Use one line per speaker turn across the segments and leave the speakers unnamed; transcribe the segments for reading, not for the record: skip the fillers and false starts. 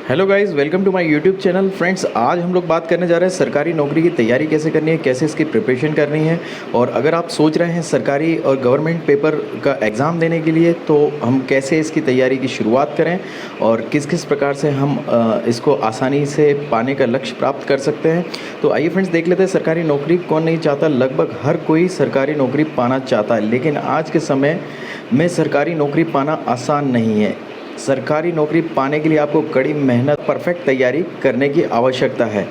Hello guys, welcome to my YouTube channel. Friends, आज हम लोग बात करने जा रहे हैं सरकारी नौकरी की तैयारी कैसे करनी है, कैसे इसकी प्रिपरेशन करनी है। और अगर आप सोच रहे हैं सरकारी और गवर्नमेंट पेपर का एग्ज़ाम देने के लिए, तो हम कैसे इसकी तैयारी की शुरुआत करें और किस किस प्रकार से हम इसको आसानी से पाने का लक्ष्य प्राप्त कर सकते हैं। तो आइए फ्रेंड्स, देख लेते हैं सरकारी नौकरी कौन नहीं चाहता। लगभग हर कोई सरकारी नौकरी पाना चाहता है, लेकिन आज के समय में सरकारी नौकरी पाना आसान नहीं है। सरकारी नौकरी पाने के लिए आपको कड़ी मेहनत, परफेक्ट तैयारी करने की आवश्यकता है,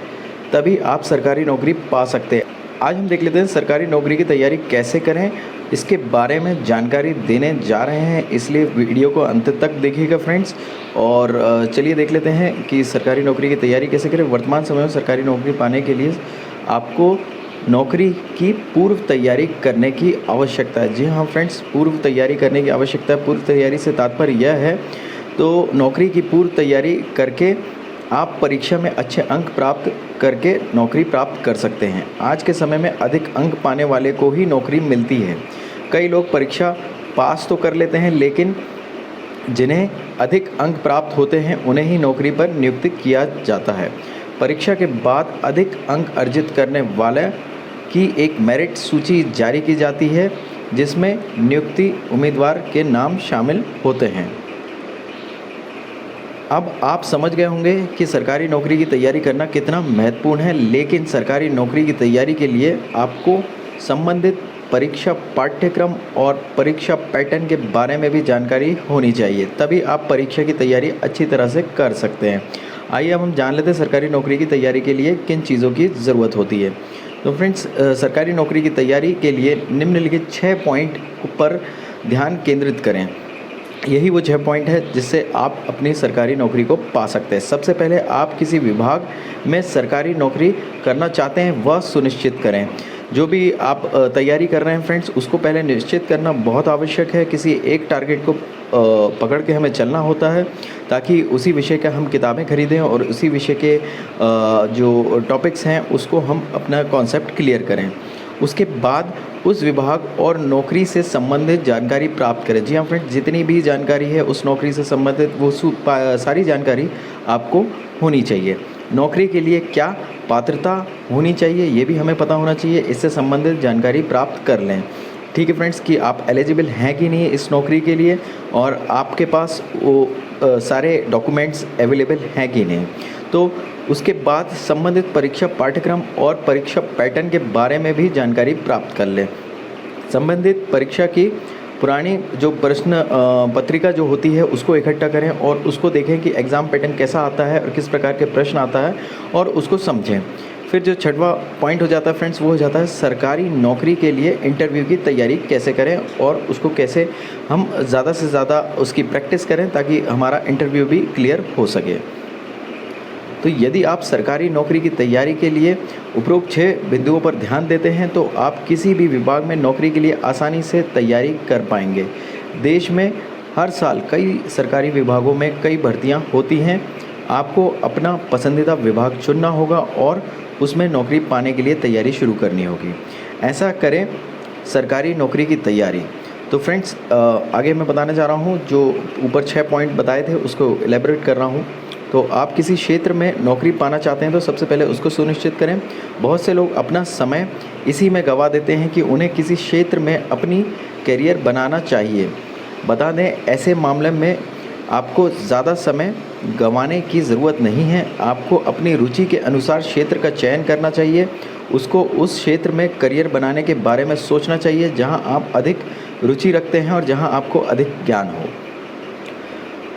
तभी आप सरकारी नौकरी पा सकते हैं। आज हम देख लेते हैं सरकारी नौकरी की तैयारी कैसे करें, इसके बारे में जानकारी देने जा रहे हैं, इसलिए वीडियो को अंत तक देखिएगा फ्रेंड्स। और चलिए देख लेते हैं कि सरकारी नौकरी की तैयारी कैसे करें। वर्तमान समय में सरकारी नौकरी पाने के लिए आपको नौकरी की पूर्व तैयारी करने की आवश्यकता है। जी हाँ फ्रेंड्स, पूर्व तैयारी करने की आवश्यकता है। पूर्व तैयारी से तात्पर्य यह है, तो नौकरी की पूर्व तैयारी करके आप परीक्षा में अच्छे अंक प्राप्त करके नौकरी प्राप्त कर सकते हैं। आज के समय में अधिक अंक पाने वाले को ही नौकरी मिलती है। कई लोग परीक्षा पास तो कर लेते हैं, लेकिन जिन्हें अधिक अंक प्राप्त होते हैं उन्हें ही नौकरी पर नियुक्त किया जाता है। परीक्षा के बाद अधिक अंक अर्जित करने वाले की एक मेरिट सूची जारी की जाती है, जिसमें नियुक्ति उम्मीदवार के नाम शामिल होते हैं। अब आप समझ गए होंगे कि सरकारी नौकरी की तैयारी करना कितना महत्वपूर्ण है, लेकिन सरकारी नौकरी की तैयारी के लिए आपको संबंधित परीक्षा पाठ्यक्रम और परीक्षा पैटर्न के बारे में भी जानकारी होनी चाहिए, तभी आप परीक्षा की तैयारी अच्छी तरह से कर सकते हैं। आइए अब हम जान लेते हैं सरकारी नौकरी की तैयारी के लिए किन चीज़ों की ज़रूरत होती है। तो फ्रेंड्स, सरकारी नौकरी की तैयारी के लिए निम्नलिखित 6 पॉइंट पर ध्यान केंद्रित करें। यही वो 6 पॉइंट है जिससे आप अपनी सरकारी नौकरी को पा सकते हैं। सबसे पहले, आप किसी विभाग में सरकारी नौकरी करना चाहते हैं वह सुनिश्चित करें। जो भी आप तैयारी कर रहे हैं फ्रेंड्स, उसको पहले निश्चित करना बहुत आवश्यक है। किसी एक टारगेट को पकड़ के हमें चलना होता है, ताकि उसी विषय का हम किताबें खरीदें और उसी विषय के जो टॉपिक्स हैं उसको हम अपना कॉन्सेप्ट क्लियर करें। उसके बाद उस विभाग और नौकरी से संबंधित जानकारी प्राप्त करें। जी हाँ फ्रेंड्स, जितनी भी जानकारी है उस नौकरी से संबंधित वो सारी जानकारी आपको होनी चाहिए। नौकरी के लिए क्या पात्रता होनी चाहिए ये भी हमें पता होना चाहिए, इससे संबंधित जानकारी प्राप्त कर लें। ठीक है फ्रेंड्स, कि आप एलिजिबल हैं कि नहीं इस नौकरी के लिए, और आपके पास वो सारे डॉक्यूमेंट्स अवेलेबल हैं कि नहीं। तो उसके बाद संबंधित परीक्षा पाठ्यक्रम और परीक्षा पैटर्न के बारे में भी जानकारी प्राप्त कर लें। संबंधित परीक्षा की पुरानी जो प्रश्न पत्रिका जो होती है उसको इकट्ठा करें और उसको देखें कि एग्ज़ाम पैटर्न कैसा आता है और किस प्रकार के प्रश्न आता है, और उसको समझें। फिर जो 6वां पॉइंट हो जाता है फ्रेंड्स, वो हो जाता है सरकारी नौकरी के लिए इंटरव्यू की तैयारी कैसे करें और उसको कैसे हम ज़्यादा से ज़्यादा उसकी प्रैक्टिस करें, ताकि हमारा इंटरव्यू भी क्लियर हो सके। तो यदि आप सरकारी नौकरी की तैयारी के लिए उपरोक्त 6 बिंदुओं पर ध्यान देते हैं, तो आप किसी भी विभाग में नौकरी के लिए आसानी से तैयारी कर पाएंगे। देश में हर साल कई सरकारी विभागों में कई भर्तियां होती हैं। आपको अपना पसंदीदा विभाग चुनना होगा और उसमें नौकरी पाने के लिए तैयारी शुरू करनी होगी। ऐसा करें सरकारी नौकरी की तैयारी। तो फ्रेंड्स, आगे मैं बताने जा रहा हूँ, जो ऊपर 6 पॉइंट बताए थे उसको एलेबोरेट कर रहा हूँ। तो आप किसी क्षेत्र में नौकरी पाना चाहते हैं तो सबसे पहले उसको सुनिश्चित करें। बहुत से लोग अपना समय इसी में गंवा देते हैं कि उन्हें किसी क्षेत्र में अपनी करियर बनाना चाहिए। बता दें, ऐसे मामले में आपको ज़्यादा समय गंवाने की ज़रूरत नहीं है। आपको अपनी रुचि के अनुसार क्षेत्र का चयन करना चाहिए। उसको उस क्षेत्र में करियर बनाने के बारे में सोचना चाहिए जहां आप अधिक रुचि रखते हैं और जहां आपको अधिक ज्ञान हो।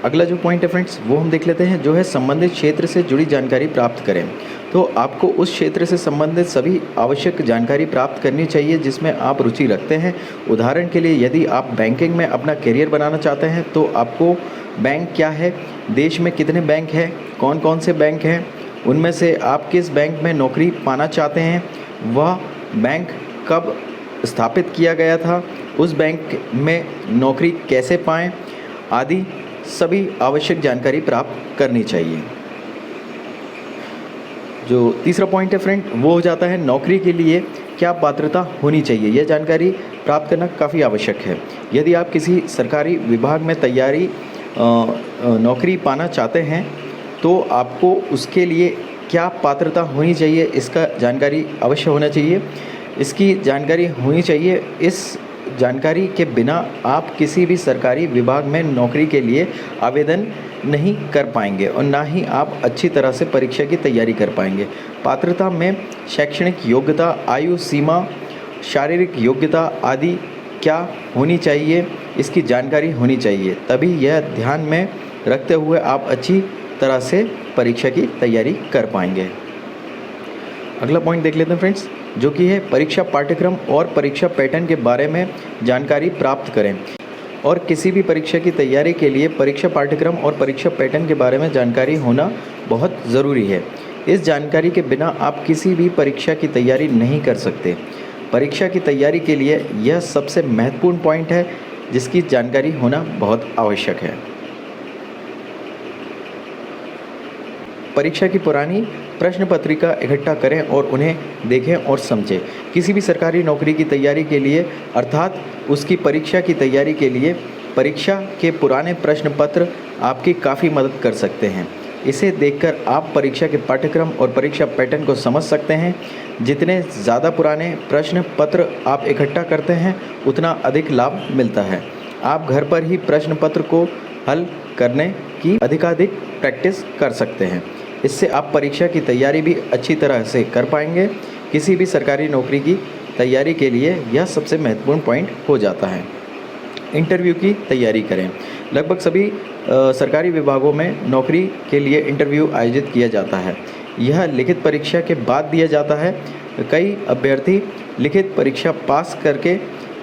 अगला जो पॉइंट है फ्रेंड्स, वो हम देख लेते हैं, जो है संबंधित क्षेत्र से जुड़ी जानकारी प्राप्त करें। तो आपको उस क्षेत्र से संबंधित सभी आवश्यक जानकारी प्राप्त करनी चाहिए जिसमें आप रुचि रखते हैं। उदाहरण के लिए, यदि आप बैंकिंग में अपना करियर बनाना चाहते हैं तो आपको बैंक क्या है, देश में कितने बैंक हैं, कौन कौन से बैंक हैं, उनमें से आप किस बैंक में नौकरी पाना चाहते हैं, वह बैंक कब स्थापित किया गया था, उस बैंक में नौकरी कैसे पाएँ, आदि सभी आवश्यक जानकारी प्राप्त करनी चाहिए। जो तीसरा पॉइंट है फ्रेंड, वो हो जाता है नौकरी के लिए क्या पात्रता होनी चाहिए। यह जानकारी प्राप्त करना काफ़ी आवश्यक है। यदि आप किसी सरकारी विभाग में नौकरी पाना चाहते हैं तो आपको उसके लिए क्या पात्रता होनी चाहिए इसका जानकारी अवश्य होना चाहिए। इसकी जानकारी होनी चाहिए। इस जानकारी के बिना आप किसी भी सरकारी विभाग में नौकरी के लिए आवेदन नहीं कर पाएंगे और ना ही आप अच्छी तरह से परीक्षा की तैयारी कर पाएंगे। पात्रता में शैक्षणिक योग्यता, आयु सीमा, शारीरिक योग्यता आदि क्या होनी चाहिए, इसकी जानकारी होनी चाहिए। तभी यह ध्यान में रखते हुए आप अच्छी तरह से परीक्षा की तैयारी कर पाएंगे। अगला पॉइंट देख लेते हैं फ्रेंड्स, जो कि है परीक्षा पाठ्यक्रम और परीक्षा पैटर्न के बारे में जानकारी प्राप्त करें। और किसी भी परीक्षा की तैयारी के लिए परीक्षा पाठ्यक्रम और परीक्षा पैटर्न के बारे में जानकारी होना बहुत ज़रूरी है। इस जानकारी के बिना आप किसी भी परीक्षा की तैयारी नहीं कर सकते। परीक्षा की तैयारी के लिए यह सबसे महत्वपूर्ण पॉइंट है जिसकी जानकारी होना बहुत आवश्यक है। परीक्षा की पुरानी प्रश्न पत्रिका इकट्ठा करें और उन्हें देखें और समझें। किसी भी सरकारी नौकरी की तैयारी के लिए अर्थात उसकी परीक्षा की तैयारी के लिए परीक्षा के पुराने प्रश्न पत्र आपकी काफ़ी मदद कर सकते हैं। इसे देखकर आप परीक्षा के पाठ्यक्रम और परीक्षा पैटर्न को समझ सकते हैं। जितने ज़्यादा पुराने प्रश्न पत्र आप इकट्ठा करते हैं उतना अधिक लाभ मिलता है। आप घर पर ही प्रश्न पत्र को हल करने की अधिकाधिक प्रैक्टिस कर सकते हैं। इससे आप परीक्षा की तैयारी भी अच्छी तरह से कर पाएंगे। किसी भी सरकारी नौकरी की तैयारी के लिए यह सबसे महत्वपूर्ण पॉइंट हो जाता है। इंटरव्यू की तैयारी करें। लगभग सभी सरकारी विभागों में नौकरी के लिए इंटरव्यू आयोजित किया जाता है। यह लिखित परीक्षा के बाद दिया जाता है। कई अभ्यर्थी लिखित परीक्षा पास करके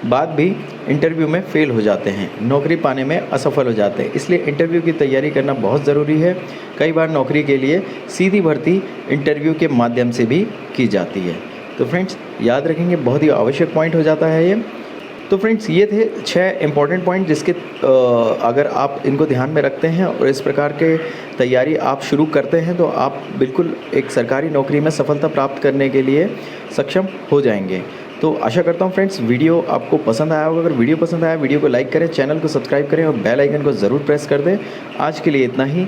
बाद भी इंटरव्यू में फेल हो जाते हैं, नौकरी पाने में असफल हो जाते हैं। इसलिए इंटरव्यू की तैयारी करना बहुत ज़रूरी है। कई बार नौकरी के लिए सीधी भर्ती इंटरव्यू के माध्यम से भी की जाती है। तो फ्रेंड्स याद रखेंगे, बहुत ही आवश्यक पॉइंट हो जाता है ये। तो फ्रेंड्स ये थे 6 इम्पॉर्टेंट पॉइंट जिसके अगर आप इनको ध्यान में रखते हैं और इस प्रकार के तैयारी आप शुरू करते हैं तो आप बिल्कुल एक सरकारी नौकरी में सफलता प्राप्त करने के लिए सक्षम हो जाएंगे। तो आशा करता हूँ फ्रेंड्स वीडियो आपको पसंद आया होगा। अगर वीडियो पसंद आया वीडियो को लाइक करें, चैनल को सब्सक्राइब करें और बेल आइकन को ज़रूर प्रेस कर दें। आज के लिए इतना ही।